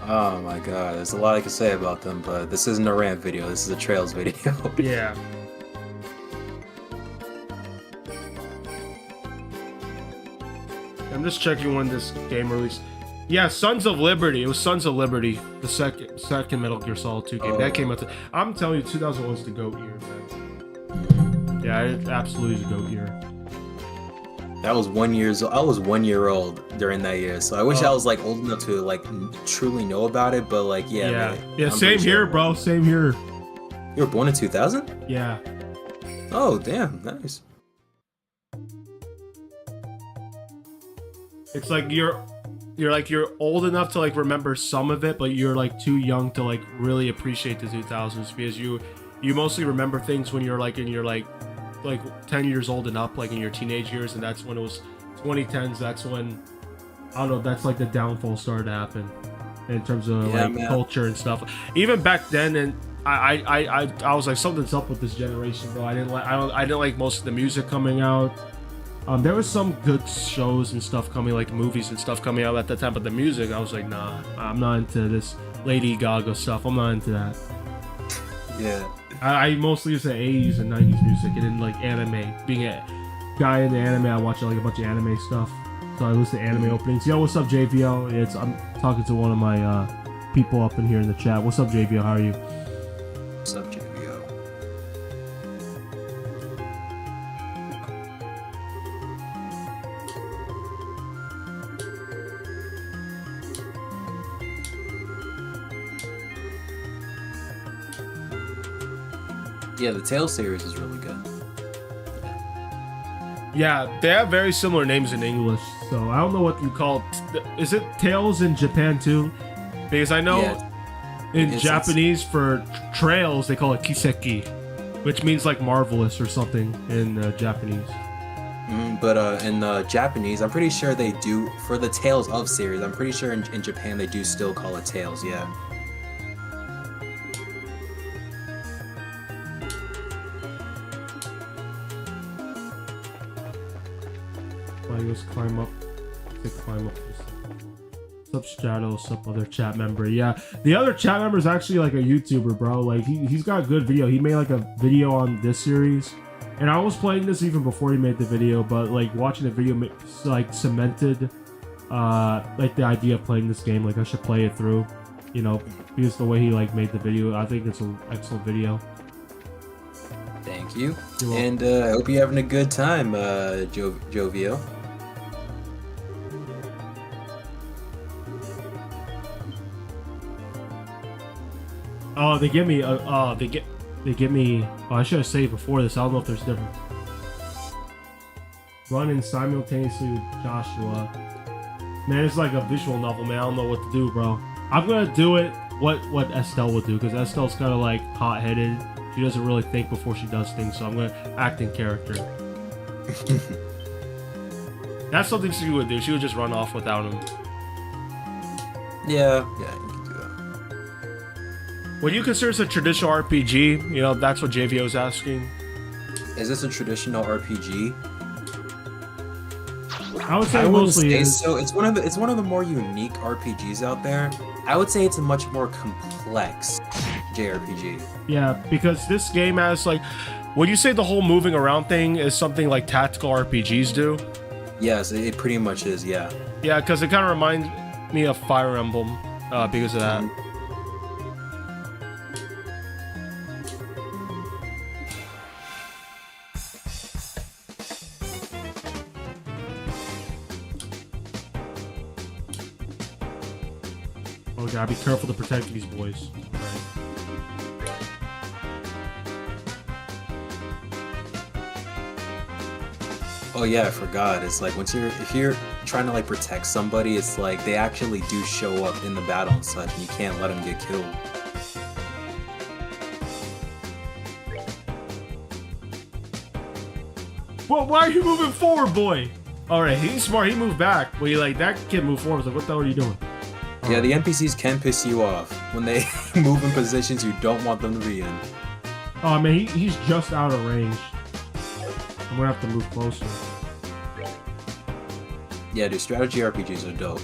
Oh my god, there's a lot I could say about them, but this isn't a rant video. This is a Trails video. Yeah. I'm just checking when this game released. Yeah, Sons of Liberty. It was Sons of Liberty, the second Metal Gear Solid 2 game. That came out. I'm telling you, 2001 is the GOAT year, man. Yeah, it absolutely is the GOAT year. That was 1 year old. I was 1 year old during that year, so I wish Oh. I was like old enough to like truly know about it. But like, yeah, man, Yeah. I'm Same pretty here, sure. bro. Same here. You were born in 2000? Yeah. Oh, damn, nice. It's like you're old enough to like remember some of it, but you're like too young to like really appreciate the 2000s because you mostly remember things when you're like in your like 10 years old and up, like in your teenage years, and that's when it was 2010s. That's when I don't know. That's like the downfall started to happen in terms of Yeah, like man. culture and stuff. Even back then, and I was like something's up with this generation, bro. I didn't like most of the music coming out. There was some good shows and stuff coming, like movies and stuff coming out at that time, but the music, I was like, nah, I'm not into this Lady Gaga stuff. I'm not into that. Yeah. I mostly listen to 80s and 90s music, and then like anime. Being a guy in the anime, I watch like a bunch of anime stuff. So I listen to anime openings. Yo, what's up, JVO? I'm talking to one of my people up in here in the chat. What's up, JVO? How are you? What's up, JVO? Yeah, the Tales series is really good. Yeah, they have very similar names in English, so I don't know what you call it. Is it Tales in Japan too? Because I know in Japanese for trails they call it Kiseki, which means like marvelous or something in Japanese. But in Japanese, I'm pretty sure they do, for the Tales of series, I'm pretty sure in Japan they do still call it Tales, yeah. Just climb up. Climb up. Sup Shadow, sup other chat member. Yeah, the other chat member is actually like a YouTuber, bro. Like he's got a good video. He made like a video on this series, and I was playing this even before he made the video. But like watching the video, like cemented, like the idea of playing this game. Like I should play it through, you know, because the way he like made the video, I think it's an excellent video. Thank you, and I hope you're having a good time, Jovio. Oh, they give me. They give me. Oh, I should have saved before this. I don't know if there's difference. Running simultaneously with Joshua. Man, it's like a visual novel, man. I don't know what to do, bro. I'm gonna do it. What Estelle would do, because Estelle's kind of like hot-headed. She doesn't really think before she does things, so I'm gonna act in character. That's something she would do. She would just run off without him. Yeah, you can do that. Would you consider this a traditional RPG? You know, that's what JVO's asking. Is this a traditional RPG? I would say I wouldn't mostly say is. so. It's one of the more unique RPGs out there. I would say it's a much more complex JRPG. Yeah, because this game has like, would you say the whole moving around thing is something like tactical RPGs do? Yes, it pretty much is. Yeah. Yeah, because it kind of reminds me of Fire Emblem because of that. Oh, gotta be careful to protect these boys. Oh yeah, I forgot. It's like if you're trying to like protect somebody, it's like they actually do show up in the battle and such, and you can't let them get killed. Well, why are you moving forward, boy? Alright, he's smart. He moved back. Well, like, that kid moved forward. I was like, what the hell are you doing? Yeah, the NPCs can piss you off when they move in positions you don't want them to be in. Oh, man, he's just out of range. I'm gonna have to move closer. Yeah, dude, strategy RPGs are dope.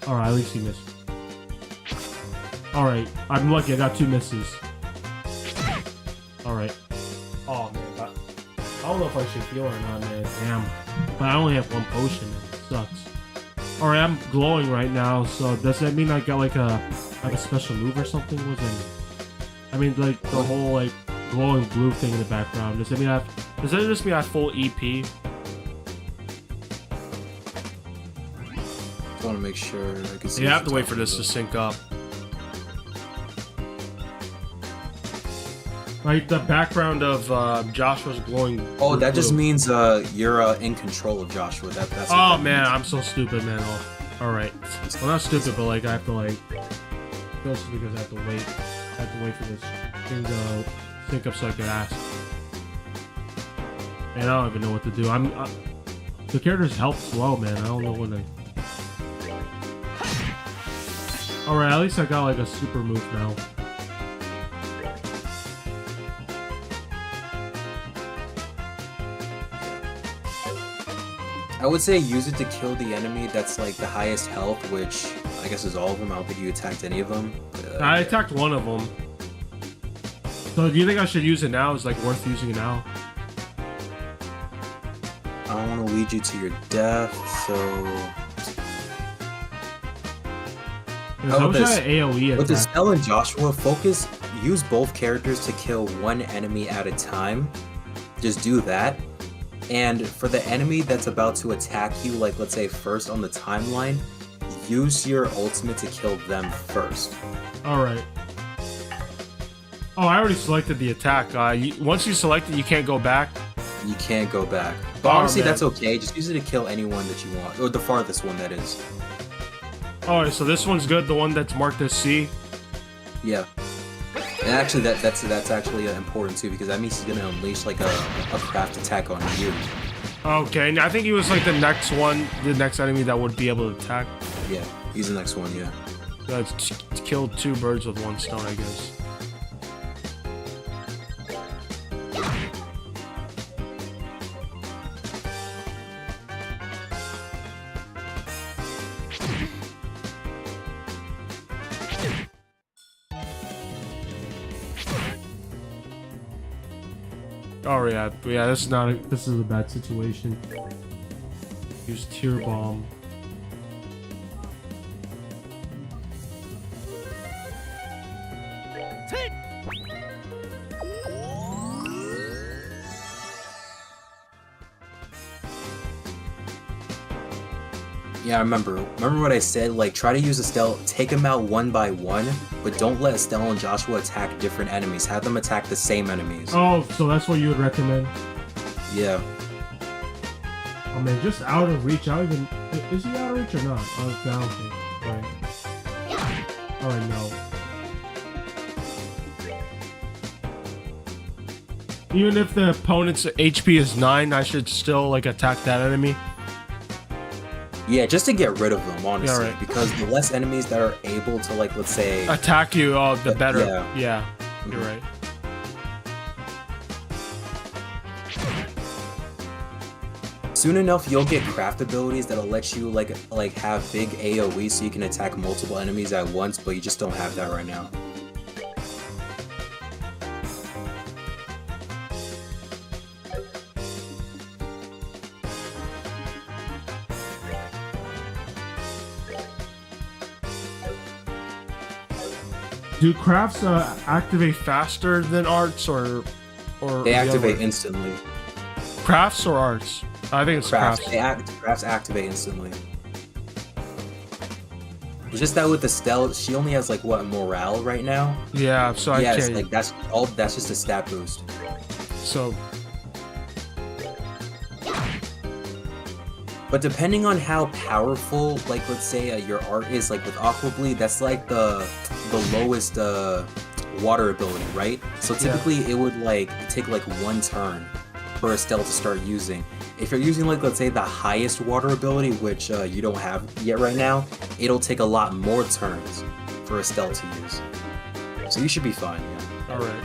Alright, at least he missed. Alright, I'm lucky. I got 2 misses. Alright. Oh, man. I don't know if I should heal or not, man. Damn. But I only have 1 potion, man. It sucks. Alright, I'm glowing right now, so does that mean I got like a special move or something? I mean, like, the whole, like, glowing blue thing in the background. Does that just mean I have full EP? I want to make sure I can see. You have to wait for this to sync up. Like the background of Joshua's glowing. Oh, that blue. just means you're in control of Joshua. That's. What Oh that man, means. I'm so stupid, man. Oh, all right. Well, not stupid, but like I have to like. Just because I have to wait. I have to wait for this thing to sync up so I can ask. Man, I don't even know what to do. The character's health slow, man. I don't know when I. All right, at least I got like a super move now. I would say use it to kill the enemy that's like the highest health, which I guess is all of them. I don't think you attacked any of them. I attacked one of them. So do you think I should use it now? Is like worth using it now? I don't want to lead you to your death, so. I wish I had AoE With the attack. Stell and Joshua, use both characters to kill one enemy at a time. Just do that. And for the enemy that's about to attack you, like let's say first on the timeline, use your ultimate to kill them first. Alright. Oh, I already selected the attack. Once you select it, you can't go back. You can't go back. But Oh, honestly, man. that's okay. Just use it to kill anyone that you want. Or the farthest one, that is. Alright, so this one's good. The one that's marked as C. Yeah. And actually, that's actually important too, because that means he's gonna unleash like a craft attack on you. Okay, and I think he was like the next one, the next enemy that would be able to attack. Yeah, he's the next one, yeah. That's killed two birds with one stone, I guess. Oh yeah, this is a bad situation. Use tear bomb. Yeah, I remember what I said, like try to use Estelle, take them out one by one, but don't let Estelle and Joshua attack different enemies. Have them attack the same enemies. Oh, so that's what you would recommend? Yeah. Oh man, just out of reach. Is he out of reach or not? Oh, down here. Right. Alright, no. Even if the opponent's HP is 9, I should still like attack that enemy. Yeah, just to get rid of them, honestly. Yeah, right. Because the less enemies that are able to, like, let's say... Attack you, the better. Yeah. You're right. Soon enough, you'll get craft abilities that'll let you, like have big AoE so you can attack multiple enemies at once, but you just don't have that right now. Do crafts activate faster than arts or They the other activate way? instantly. Crafts or arts? I think it's crafts. Crafts activate instantly. It's just that with the stealth, she only has like what, morale right now? Yeah, so I Yes, can't. like that's just a stat boost. So But depending on how powerful, like let's say your art is, like with Aqua Bleed, that's like the lowest water ability, right? So typically it would like take like one turn for Estelle to start using. If you're using like let's say the highest water ability, which you don't have yet right now, it'll take a lot more turns for Estelle to use. So you should be fine. Yeah. all right.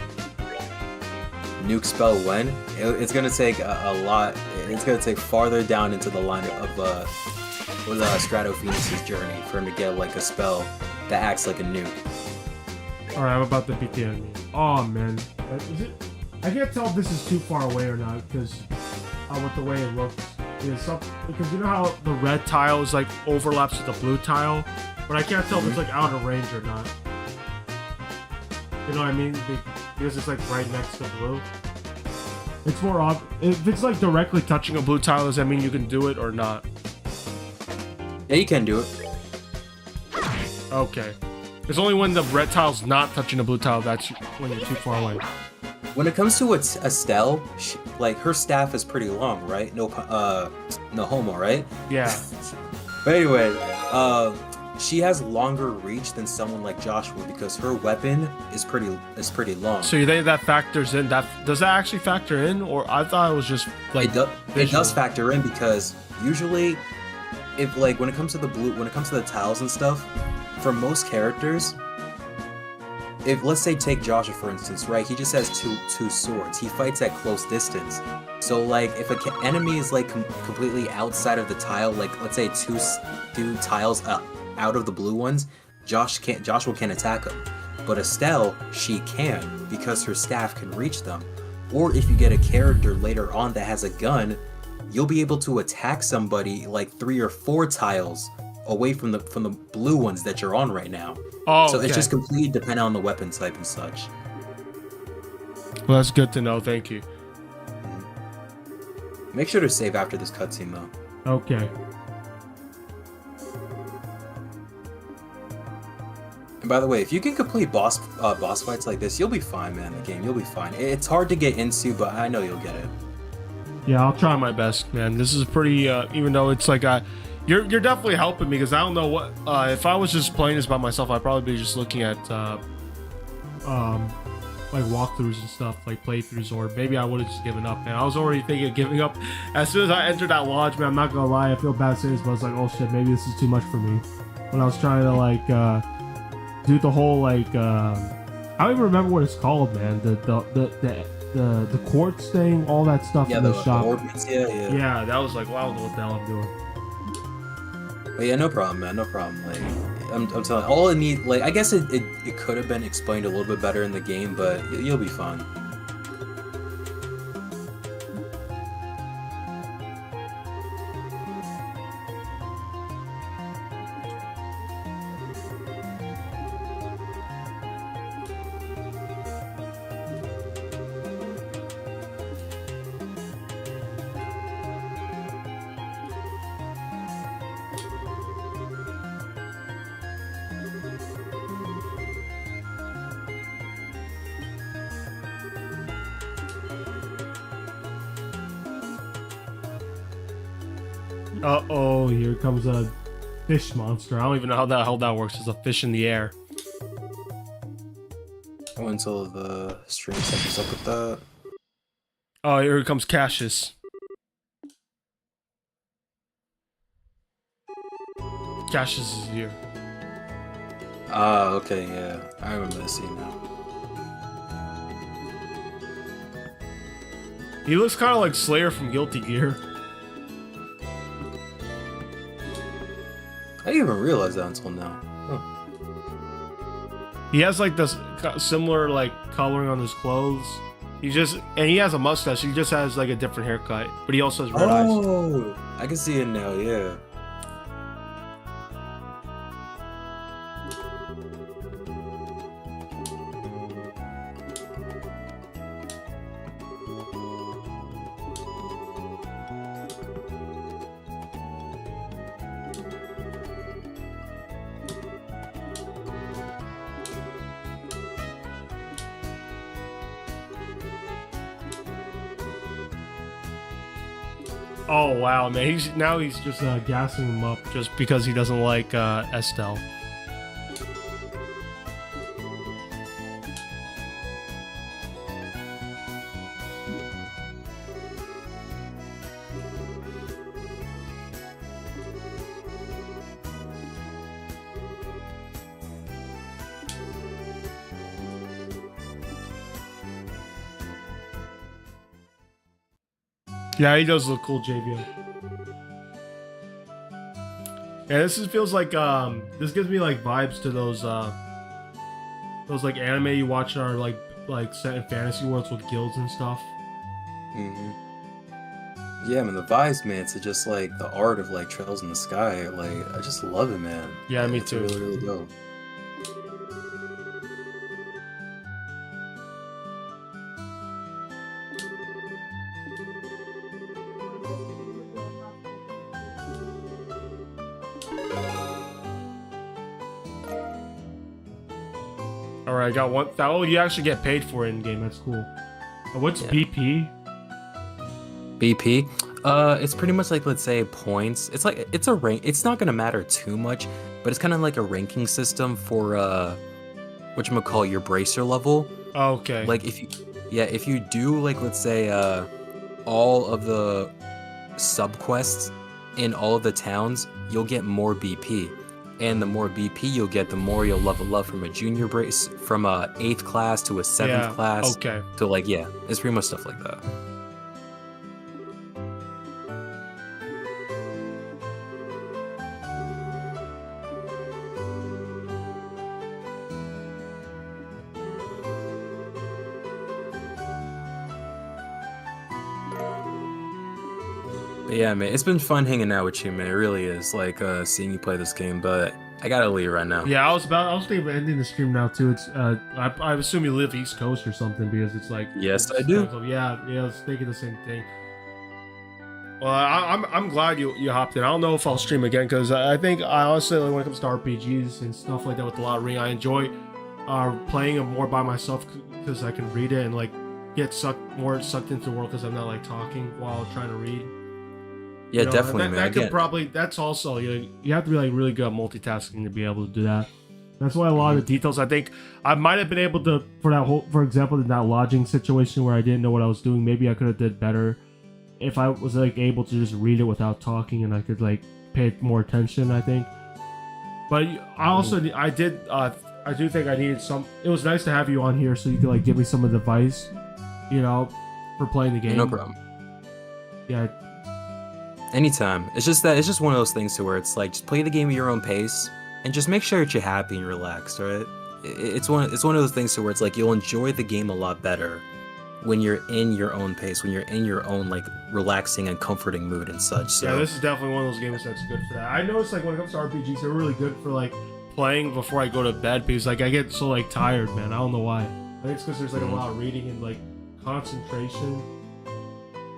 Nuke spell when? It's gonna take a lot. It's gonna take farther down into the line of Strato Phoenix's journey for him to get like a spell that acts like a nuke. All right, I'm about to beat the enemy. Oh man, is it? I can't tell if this is too far away or not because with the way it looks. Because you know how the red tile is like overlaps with the blue tile, but I can't tell if it's like out of range or not. You know what I mean? Because it's like right next to blue. It's more if it's like directly touching a blue tile, does that mean you can do it or not? Yeah, you can do it. Okay. It's only when the red tile's not touching the blue tile that's when you're too far away. When it comes to Estelle, like her staff is pretty long, right? No homo, right? Yeah. But anyway, she has longer reach than someone like Joshua because her weapon is pretty long. So you think that factors in? Does that actually factor in, or I thought it was just like it visual? does factor in because usually, if like when it comes to the tiles and stuff, for most characters, if let's say take Joshua for instance, right? He just has two swords. He fights at close distance. So like if an enemy is like completely outside of the tile, like let's say two tiles out of the blue ones, Joshua can't attack him. But Estelle, she can because her staff can reach them. Or if you get a character later on that has a gun, you'll be able to attack somebody like 3 or 4 tiles away from the blue ones that you're on right now. Oh, so it's just completely dependent on the weapon type and such. Well, that's good to know. Thank you. Make sure to save after this cutscene though. Okay. And by the way, if you can complete boss fights like this, you'll be fine, man. The game, you'll be fine. It's hard to get into, but I know you'll get it. Yeah, I'll try my best, man. This is pretty. Even though it's like you're definitely helping me because I don't know what. If I was just playing this by myself, I'd probably be just looking at like walkthroughs and stuff, like playthroughs, or maybe I would have just given up, man. I was already thinking of giving up as soon as I entered that lodge, man. I'm not gonna lie, I feel bad saying this, but I was like, oh shit, maybe this is too much for me. When I was trying to like do the whole like I don't even remember what it's called, man. The quartz thing, all that stuff in the shop. Yeah, that was like, wow, I don't know what the hell I'm doing. But yeah, no problem, man. No problem. Like, I'm telling you, all it need, like, I guess it could have been explained a little bit better in the game, but you'll be fine. Uh-oh, here comes a fish monster. I don't even know how the hell that works. There's a fish in the air. Oh, until the stream catches up with that. Oh, here comes Cassius. Cassius is here. Ah, okay, yeah. I remember this scene now. He looks kind of like Slayer from Guilty Gear. I didn't even realize that until now. Huh. He has like this similar like coloring on his clothes. He has a mustache. He just has like a different haircut, but he also has red eyes. Oh, I can see it now. Yeah. Oh wow, man! He's just gassing him up just because he doesn't like Estelle. Yeah, he does look cool, JVM. Yeah, feels like this gives me like vibes to those like anime you watch are like set in fantasy worlds with guilds and stuff. Yeah, man, the vibes, man, to just like the art of like Trails in the Sky, like I just love it, man. Yeah, me it's too. Really, really dope. Alright, I got one. Oh, you actually get paid for it in game. That's cool. What's BP? BP? It's pretty much like, let's say, points. It's like, it's a rank. It's not gonna matter too much, but it's kind of like a ranking system for whatchamacall, your bracer level. Oh, okay. Like if you do like, let's say, all of the sub quests in all of the towns, you'll get more BP. and the more BP you'll get, the more you'll level up from a junior brace, from a 8th class to a 7th Yeah, class. okay. To like, yeah, it's pretty much stuff like that. But yeah, man, it's been fun hanging out with you, man. It really is. Like, seeing you play this game, but I gotta leave right now. Yeah, I was thinking of ending the stream now too. It's I assume you live East Coast or something because it's like Yes, it's I do. Yeah, I was thinking the same thing. Well, I'm glad you hopped in. I don't know if I'll stream again because I think I honestly, when it comes to RPGs and stuff like that with the Lot Ring, I enjoy playing them more by myself because I can read it and like get sucked into the world because I'm not like talking while trying to read. Yeah, You know, definitely, that, man. That could Again, probably. That's also you have to be like really good at multitasking to be able to do that. That's why a lot of the details. I think I might have been able to for example, in that lodging situation where I didn't know what I was doing. Maybe I could have did better if I was like able to just read it without talking and I could like pay more attention. I think. But I also I do think I needed some. It was nice to have you on here so you could like give me some advice, for playing the game. no problem. Yeah. Anytime. It's just one of those things to where it's like, just play the game at your own pace and just make sure that you're happy and relaxed, right? It's one of those things to where it's like you'll enjoy the game a lot better when you're in your own pace, when you're in your own like relaxing and comforting mood and such. So Yeah, this is definitely one of those games that's good for that. I noticed like when it comes to RPGs, they're really good for like playing before I go to bed because like I get so like tired, man. I don't know why. I think it's because there's like a lot of reading and like concentration.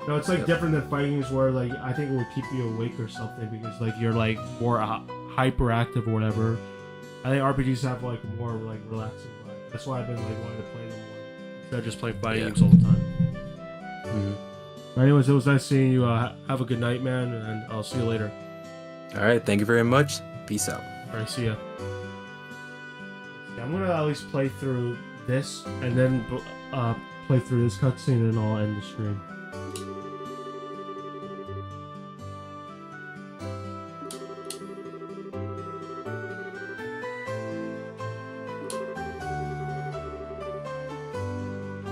No, it's like different than fighting games where like I think it would keep you awake or something because like you're like more hyperactive or whatever. I think RPGs have like more like relaxing vibe. That's why I've been like wanting to play them more instead of just playing fighting games all the time. Mhm. But anyways, it was nice seeing you. Have a good night, man, and I'll see you later. All right, thank you very much. Peace out. All right, see ya. Yeah, I'm gonna at least play through this and then play through this cutscene and I'll end the stream.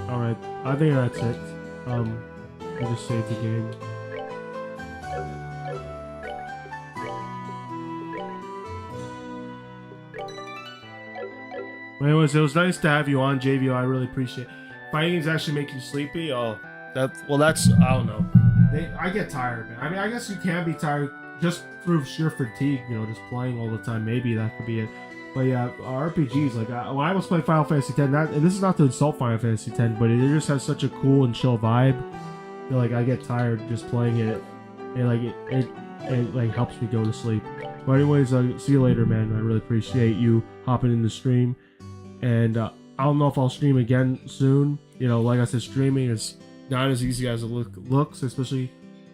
Alright, I think that's it. I just saved the game. Anyways, it was nice to have you on, JVO. I really appreciate it. Fighting games actually make you sleepy. Oh, that's I don't know. I get tired, man. I mean, I guess you can be tired just through sheer fatigue, just playing all the time. Maybe that could be it. But yeah, RPGs, like when I was playing Final Fantasy X, and this is not to insult Final Fantasy X, but it just has such a cool and chill vibe. Like I get tired just playing it, and like it like helps me go to sleep. But anyways, see you later, man. I really appreciate you hopping in the stream, and I don't know if I'll stream again soon. Like I said, streaming is not as easy as it looks, especially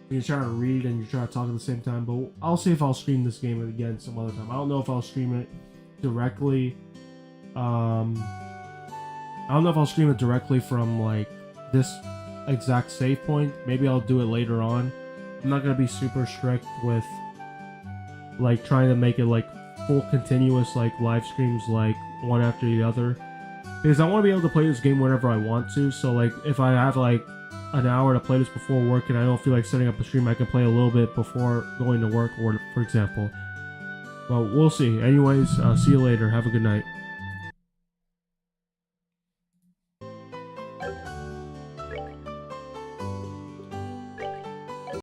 when you're trying to read and you're trying to talk at the same time. But I'll see if I'll stream this game again some other time. I don't know if I'll stream it directly. I don't know if I'll stream it directly from like this exact save point. Maybe I'll do it later on. I'm not gonna be super strict with like trying to make it like full continuous like live streams like one after the other, because I want to be able to play this game whenever I want to. So like if I have like an hour to play this before work and I don't feel like setting up a stream, I can play a little bit before going to work, or for example. Well, we'll see. Anyways, see you later. Have a good night.